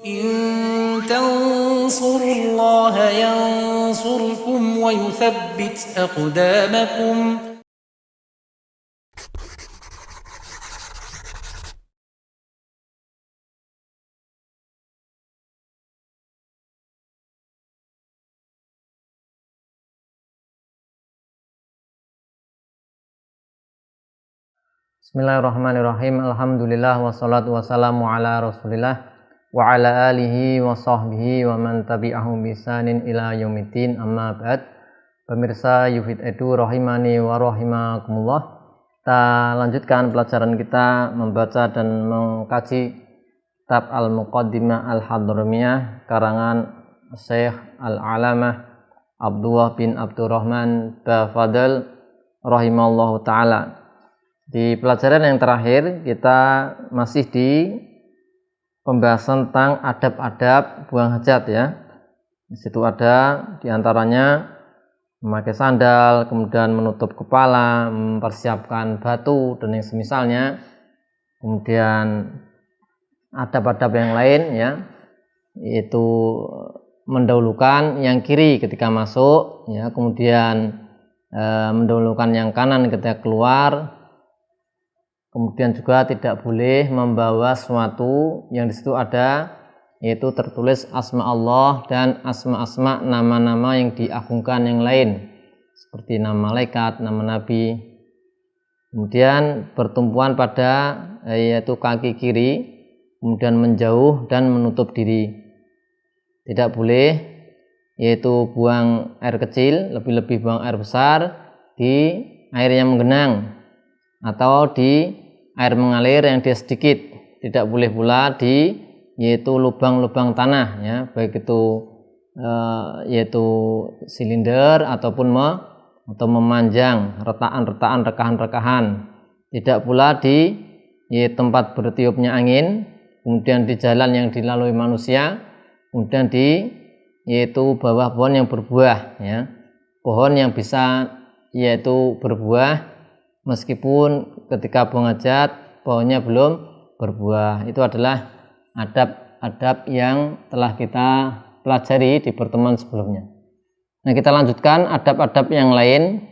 إن تنصروا الله ينصركم ويثبت أقدامكم. Bismillahirrahmanirrahim. Alhamdulillah wassalatu wassalamu ala Rasulillah wa ala alihi wa sahbihi wa man tabi'ahum bisanin ila yaumiddin, amma ba'd. Pemirsa Yufid Edu rahimani wa rahimakumullah. Kita lanjutkan pelajaran kita membaca dan mengkaji kitab Al-Muqaddimah Al-Hadramiyah karangan Syekh Al-Alamah Abdullah bin Abdurrahman Bafadl rahimallahu ta'ala. Di pelajaran yang terakhir kita masih di pembahasan tentang adab-adab buang hajat ya. Di situ ada diantaranya memakai sandal, kemudian menutup kepala, mempersiapkan batu dan yang semisalnya. Kemudian adab-adab yang lain ya, yaitu mendahulukan yang kiri ketika masuk ya, kemudian mendahulukan yang kanan ketika keluar. Kemudian juga tidak boleh membawa sesuatu yang di situ ada yaitu tertulis asma Allah dan asma-asma nama-nama yang diagungkan yang lain seperti nama malaikat, nama nabi. Kemudian bertumpuan pada yaitu kaki kiri, kemudian menjauh dan menutup diri. Tidak boleh yaitu buang air kecil, lebih-lebih buang air besar di air yang menggenang atau di air mengalir yang dia sedikit. Tidak boleh pula di yaitu lubang-lubang tanah ya, baik itu yaitu silinder ataupun atau memanjang retakan-retakan, rekahan-rekahan. Tidak pula di tempat bertiupnya angin, kemudian di jalan yang dilalui manusia, kemudian di yaitu bawah pohon yang berbuah ya, pohon yang bisa yaitu berbuah meskipun ketika buang hajat pohonnya belum berbuah. Itu adalah adab-adab yang telah kita pelajari di pertemuan sebelumnya. Nah, kita lanjutkan adab-adab yang lain.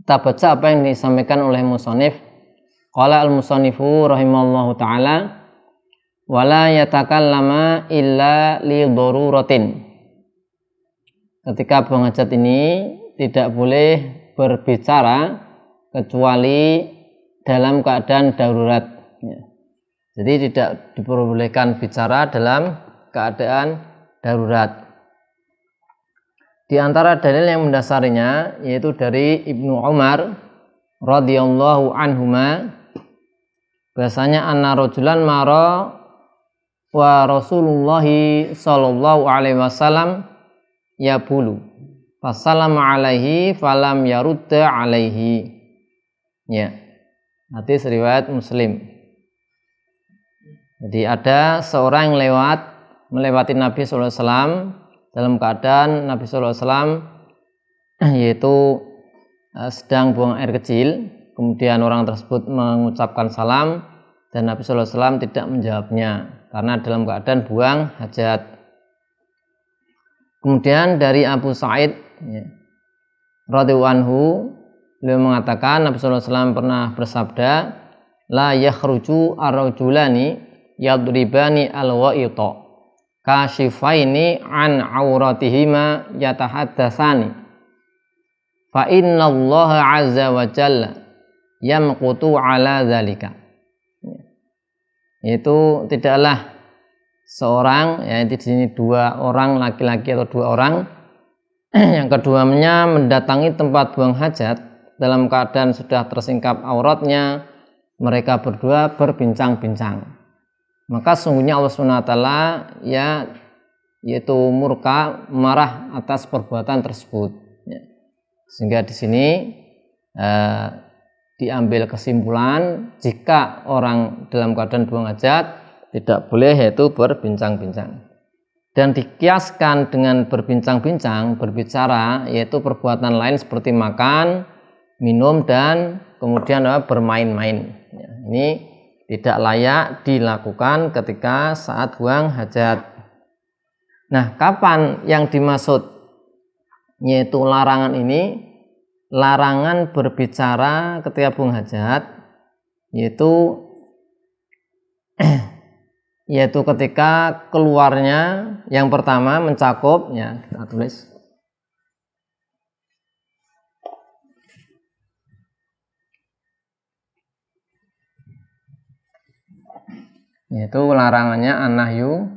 Kita baca apa yang disampaikan oleh musannif. Qala al-musannifu rahimallahu taala wala yatakallama illa li daruratin. Ketika buang hajat ini tidak boleh berbicara kecuali dalam keadaan darurat ya. Jadi tidak diperbolehkan bicara dalam keadaan darurat. Di antara dalil yang mendasarinya yaitu dari Ibnu Umar radhiyallahu anhuma, bahasanya anna rajulan mara wa Rasulullah sallallahu alaihi wasallam yabulu fasallama alaihi falam yarudda alaihi. Ya, hadis riwayat Muslim. Jadi ada seorang yang melewati Nabi SAW dalam keadaan Nabi SAW yaitu sedang buang air kecil. Kemudian orang tersebut mengucapkan salam dan Nabi SAW tidak menjawabnya karena dalam keadaan buang hajat. Kemudian dari Abu Sa'id ya, radhiyallahu anhu, beliau mengatakan Nabi SAW pernah bersabda, la yakhruju ar-rajulani yadribani al-wa'ita kashifaini an auratihima yatahaddatsani fa inna Allah azza wa jalla yamqutu ala dzalika. Itu tidaklah seorang, ya di sini dua orang laki-laki atau dua orang yang keduanya mendatangi tempat buang hajat dalam keadaan sudah tersingkap auratnya, mereka berdua berbincang-bincang. Maka sungguhnya Allah SWT ya yaitu murka, marah atas perbuatan tersebut. Ya. Sehingga di sini diambil kesimpulan jika orang dalam keadaan buang hajat tidak boleh yaitu berbincang-bincang. Dan dikiaskan dengan berbincang-bincang, berbicara yaitu perbuatan lain seperti makan, minum dan kemudian bermain-main. Ya, ini tidak layak dilakukan ketika saat buang hajat. Nah, kapan yang dimaksud yaitu larangan ini? Larangan berbicara ketika buang hajat yaitu ketika keluarnya yang pertama mencakup, ya kita tulis, yaitu larangannya an-nahyu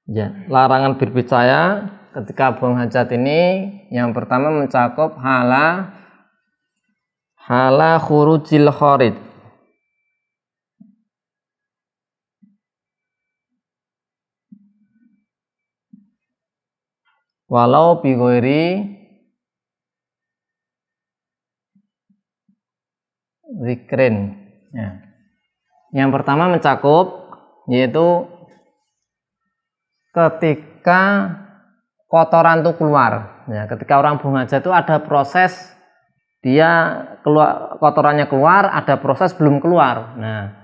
ya, larangan berbicara ketika buang hajat ini yang pertama mencakup hala khurujil kharij, walau bi ghairi zikrin, ya. Yang pertama mencakup yaitu ketika kotoran itu keluar, ya, ketika orang buang hajat itu ada proses dia keluar, kotorannya keluar, ada proses belum keluar. Nah,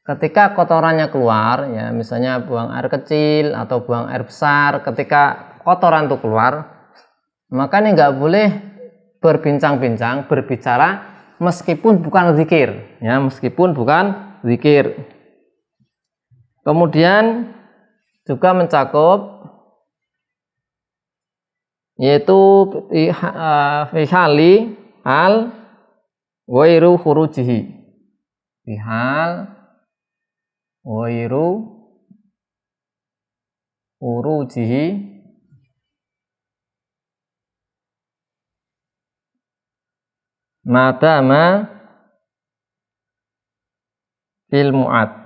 ketika kotorannya keluar, ya misalnya buang air kecil atau buang air besar, ketika kotoran itu keluar, maka ini nggak boleh berbincang-bincang, berbicara meskipun bukan zikir, ya meskipun bukan zikir. Kemudian juga mencakup yaitu fi hali al ghairu khurujihi, fi hal ghairu khurujihi madama fil mu'ad.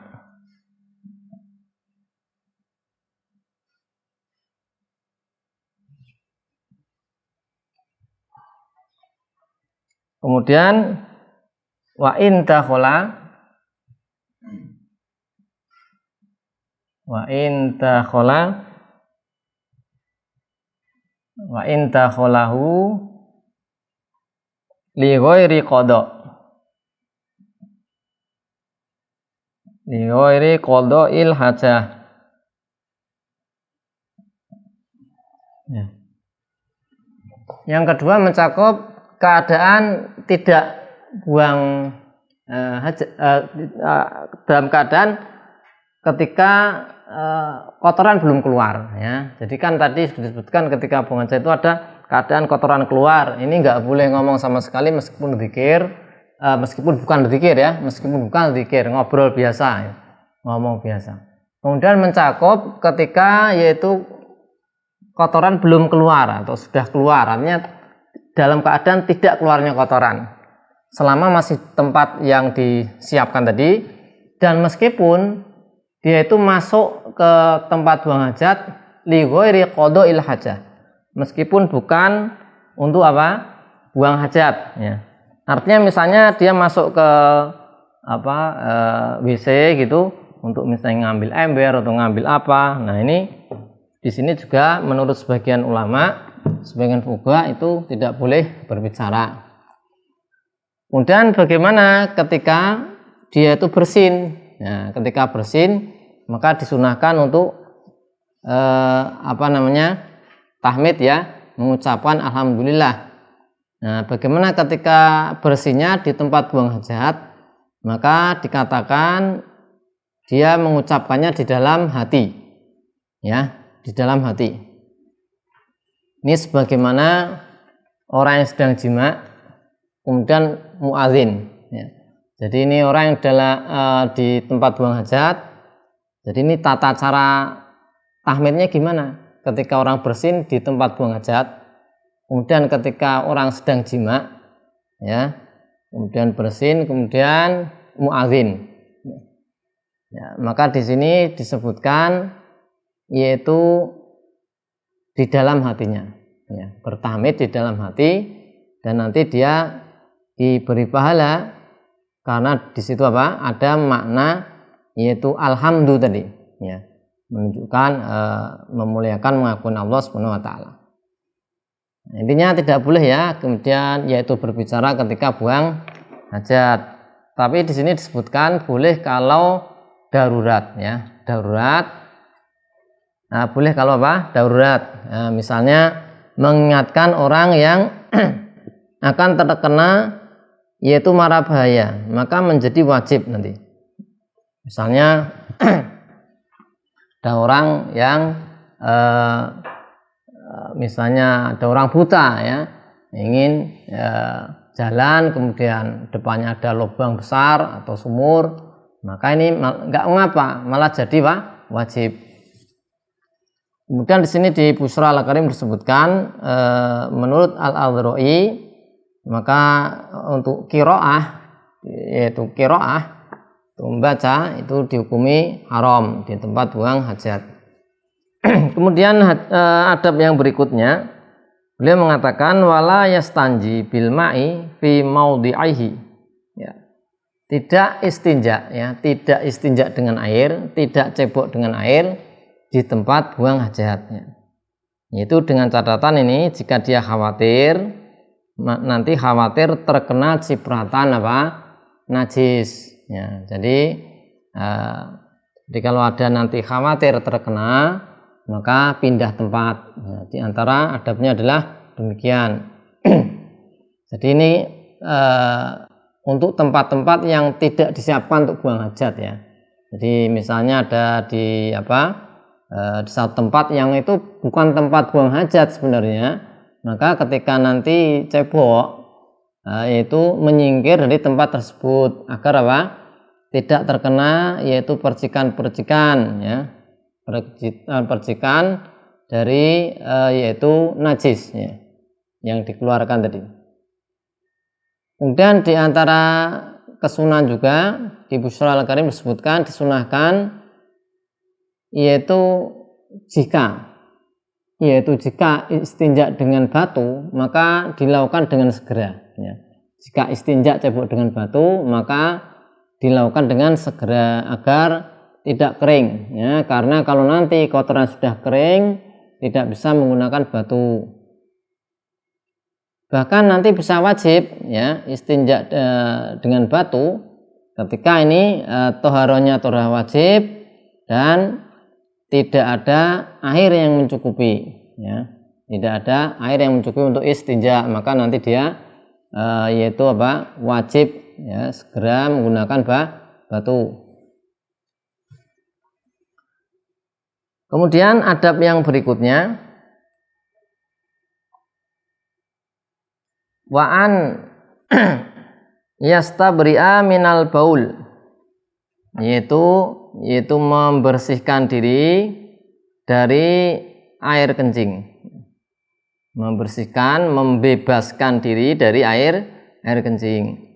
Kemudian wa in dakhala dakhalahu li ghairi qada'il hajah, ya. Yang kedua mencakup keadaan tidak buang dalam keadaan ketika kotoran belum keluar, ya. Jadi kan tadi sudah disebutkan ketika buang hajat itu ada keadaan kotoran keluar. Ini nggak boleh ngomong sama sekali meskipun zikir, meskipun bukan zikir, ngobrol biasa, ya. Ngomong biasa. Kemudian mencakup ketika yaitu kotoran belum keluar atau sudah keluar, artinya dalam keadaan tidak keluarnya kotoran selama masih tempat yang disiapkan tadi, dan meskipun dia itu masuk ke tempat buang hajat li ghairi qada'il hajah, meskipun bukan untuk apa? Buang hajat, ya. Artinya misalnya dia masuk ke WC gitu untuk misalnya ngambil ember atau ngambil apa. Nah, ini di sini juga menurut sebagian ulama, sebagian fuqaha itu tidak boleh berbicara. Kemudian bagaimana ketika dia itu bersin? Nah, ketika bersin maka disunahkan untuk tahmid, ya, mengucapkan alhamdulillah. Nah, bagaimana ketika bersihnya di tempat buang hajat? Maka dikatakan dia mengucapkannya di dalam hati, ya, di dalam hati. Ini sebagaimana orang yang sedang jima kemudian muadzin, ya. Jadi ini orang yang di tempat buang hajat. Jadi ini tata cara tahmidnya gimana? Ketika orang bersin di tempat buang hajat, kemudian ketika orang sedang jima, ya, kemudian bersin, kemudian muadzin. Ya, maka di sini disebutkan yaitu di dalam hatinya, ya, bertahmid di dalam hati, dan nanti dia diberi pahala karena di situ ada makna yaitu alhamdu tadi, ya, menunjukkan memuliakan, mengagungkan Allah Subhanahu wa taala. Intinya tidak boleh ya, kemudian yaitu berbicara ketika buang hajat. Tapi di sini disebutkan boleh kalau darurat ya, darurat. Nah, boleh kalau apa? Darurat. Nah, misalnya mengingatkan orang yang akan terkena yaitu mara bahaya, maka menjadi wajib nanti. Misalnya ada orang yang misalnya ada orang buta ya, ingin jalan, kemudian depannya ada lubang besar atau sumur, maka ini nggak mengapa, malah jadi wajib. Kemudian di sini di Busra Al-Karim disebutkan menurut Al-Adhroi, maka untuk kiroah, yaitu kiroah membaca itu dihukumi haram di tempat buang hajat. Kemudian adab yang berikutnya, beliau mengatakan wala yastanji bil ma'i fi maudhi'ihi. Ya. Tidak istinja ya, tidak istinja dengan air, tidak cebok dengan air di tempat buang hajat ya. Yaitu dengan catatan ini, jika dia khawatir nanti khawatir terkena cipratan najis ya. Jadi kalau ada nanti khawatir terkena, maka pindah tempat ya. Di antara adabnya adalah demikian. Jadi ini untuk tempat-tempat yang tidak disiapkan untuk buang hajat ya. Jadi misalnya ada di di satu tempat yang itu bukan tempat buang hajat sebenarnya, maka ketika nanti cebok yaitu menyingkir dari tempat tersebut agar tidak terkena yaitu percikan-percikan ya, percikan dari yaitu najis ya, yang dikeluarkan tadi. Kemudian di antara kesunahan juga di Busra Al-Karim disebutkan disunahkan yaitu jika istinja dengan batu maka dilakukan dengan segera ya. Jika istinja cebok dengan batu maka dilakukan dengan segera agar tidak kering ya, karena kalau nanti kotoran sudah kering tidak bisa menggunakan batu. Bahkan nanti bisa wajib ya istinja dengan batu ketika ini toharonya tohar wajib dan tidak ada air yang mencukupi ya, tidak ada air yang mencukupi untuk istinja, maka nanti dia yaitu wajib ya segera menggunakan batu. Kemudian adab yang berikutnya, wa'an yastabri'a minal baul, yaitu membersihkan diri dari air kencing, membebaskan diri dari air kencing.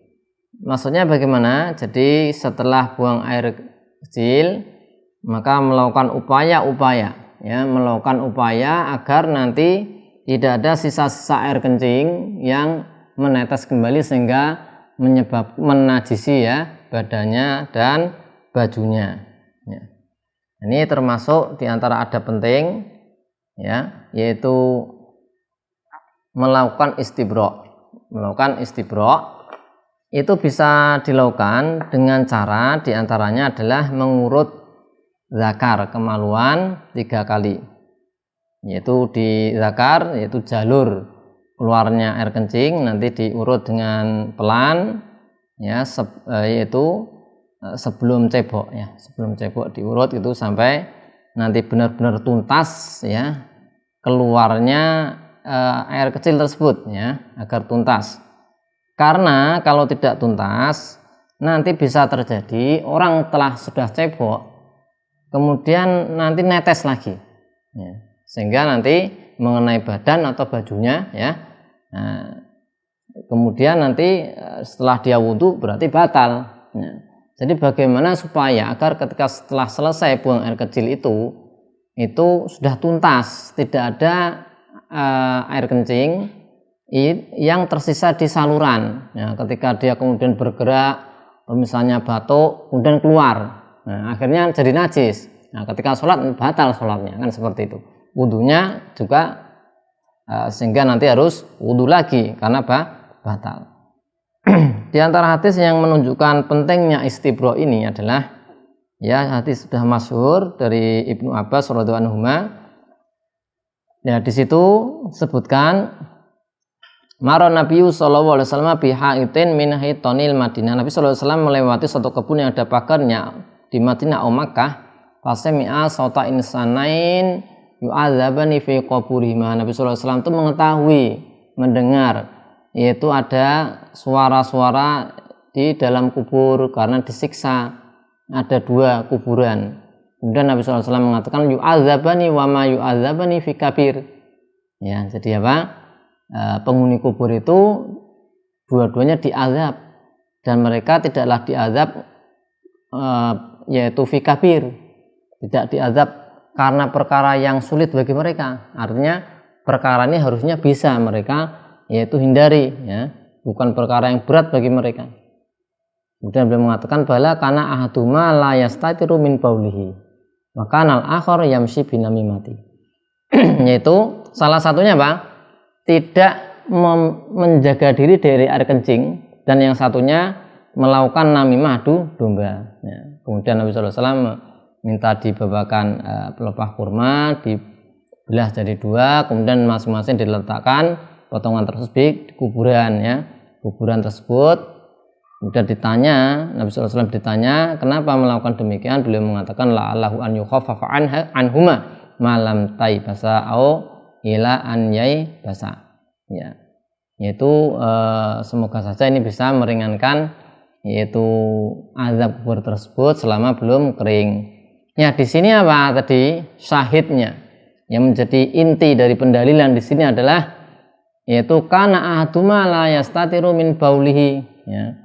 Maksudnya bagaimana? Jadi setelah buang air kecil maka melakukan upaya agar nanti tidak ada sisa-sisa air kencing yang menetes kembali sehingga menajisi ya badannya dan bajunya ya. Ini termasuk diantara adab penting ya, yaitu melakukan istibro. Itu bisa dilakukan dengan cara diantaranya adalah mengurut zakar kemaluan 3 kali, yaitu di zakar yaitu jalur keluarnya air kencing nanti diurut dengan pelan ya, yaitu sebelum cebok diurut itu sampai nanti benar-benar tuntas ya keluarnya air kecil tersebut ya, agar tuntas. Karena kalau tidak tuntas nanti bisa terjadi orang telah sudah cebok kemudian nanti netes lagi ya, sehingga nanti mengenai badan atau bajunya ya. Nah, kemudian nanti setelah dia wudhu berarti batal ya. Jadi bagaimana supaya agar ketika setelah selesai buang air kecil itu sudah tuntas, tidak ada air kencing yang tersisa di saluran ya, ketika dia kemudian bergerak misalnya batuk kemudian keluar, nah, akhirnya jadi najis. Nah, ketika sholat batal sholatnya kan seperti itu. Wudhunya juga sehingga nanti harus wudu lagi karena batal. Di antara hadis yang menunjukkan pentingnya istibro ini adalah ya hadis sudah masyhur dari Ibnu Abbas radhiyallahu anhu. Ya di situ sebutkan Mara Nabi sallallahu alaihi wasallam bihaitin min haitonil Madinah. Nabi sallallahu alaihi wasallam melewati suatu kebun yang ada pagarnya di Madinah atau Makkah. Fasami'a sauta insanain yu'adzabani fi qaburihima. Nabi sallallahu alaihi wasallam itu mengetahui, mendengar yaitu ada suara-suara di dalam kubur karena disiksa. Ada 2 kuburan. Kemudian Nabi sallallahu alaihi wasallam mengatakan yu'adzabani wa ma yu'adzabani fi kabir. Ya, jadi apa? Penghuni kubur itu dua-duanya diazab dan mereka tidaklah diazab yaitu fi kabir, tidak diazab karena perkara yang sulit bagi mereka. Artinya perkara ini harusnya bisa mereka yaitu hindari, ya, bukan perkara yang berat bagi mereka. Kemudian beliau mengatakan bala kana ahaduma la yastatiru min baulihi maka al akhar yamshi binamimati. Yaitu salah satunya apa? Tidak menjaga diri dari air kencing dan yang satunya melakukan namimah adu domba. Ya. Kemudian Nabi sallallahu alaihi wasallam minta dibawakan pelepah kurma, dibelah jadi 2, kemudian masing-masing diletakkan potongan tersebut di kuburan, ya, kuburan tersebut. Kemudian ditanya, Nabi sallallahu alaihi wasallam ditanya kenapa melakukan demikian, beliau mengatakan la'allahu an yukhaffafa anhuma malam taibasa au ila an yai basa, ya, yaitu semoga saja ini bisa meringankan yaitu azab kubur tersebut selama belum kering. Ya, di sini apa tadi syahidnya yang menjadi inti dari pendalilan di sini adalah yaitu kana ahaduma la yastatiru min baulihi, ya,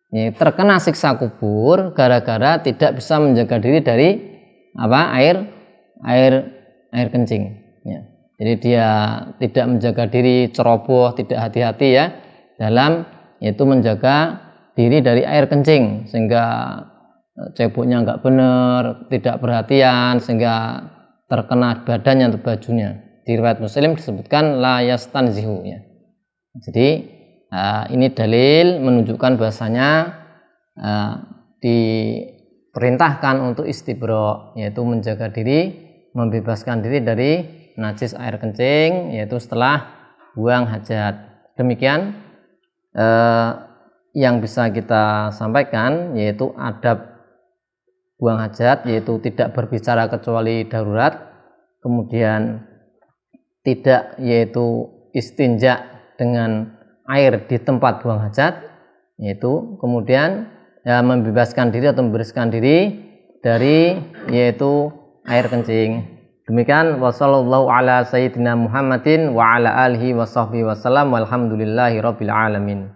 ya, terkena siksa kubur gara-gara tidak bisa menjaga diri dari apa air kencing, ya. Jadi dia tidak menjaga diri, ceroboh, tidak hati-hati, ya, dalam yaitu menjaga diri dari air kencing sehingga ceboknya enggak benar, tidak perhatian sehingga terkena badannya atau bajunya. Di riwayat Muslim disebutkan la yastanzihu, ya. Jadi ini dalil menunjukkan bahasanya diperintahkan untuk istibro, yaitu menjaga diri, membebaskan diri dari najis air kencing, yaitu setelah buang hajat. Demikian yang bisa kita sampaikan, yaitu adab buang hajat, yaitu tidak berbicara kecuali darurat, kemudian tidak yaitu istinja dengan air di tempat buang hajat, yaitu kemudian ya, membebaskan diri atau membersihkan diri dari yaitu air kencing. Demikian wassallallahu ala sayyidina Muhammadin wa ala alihi wa sahbihi wasallam walhamdulillahi rabbil alamin.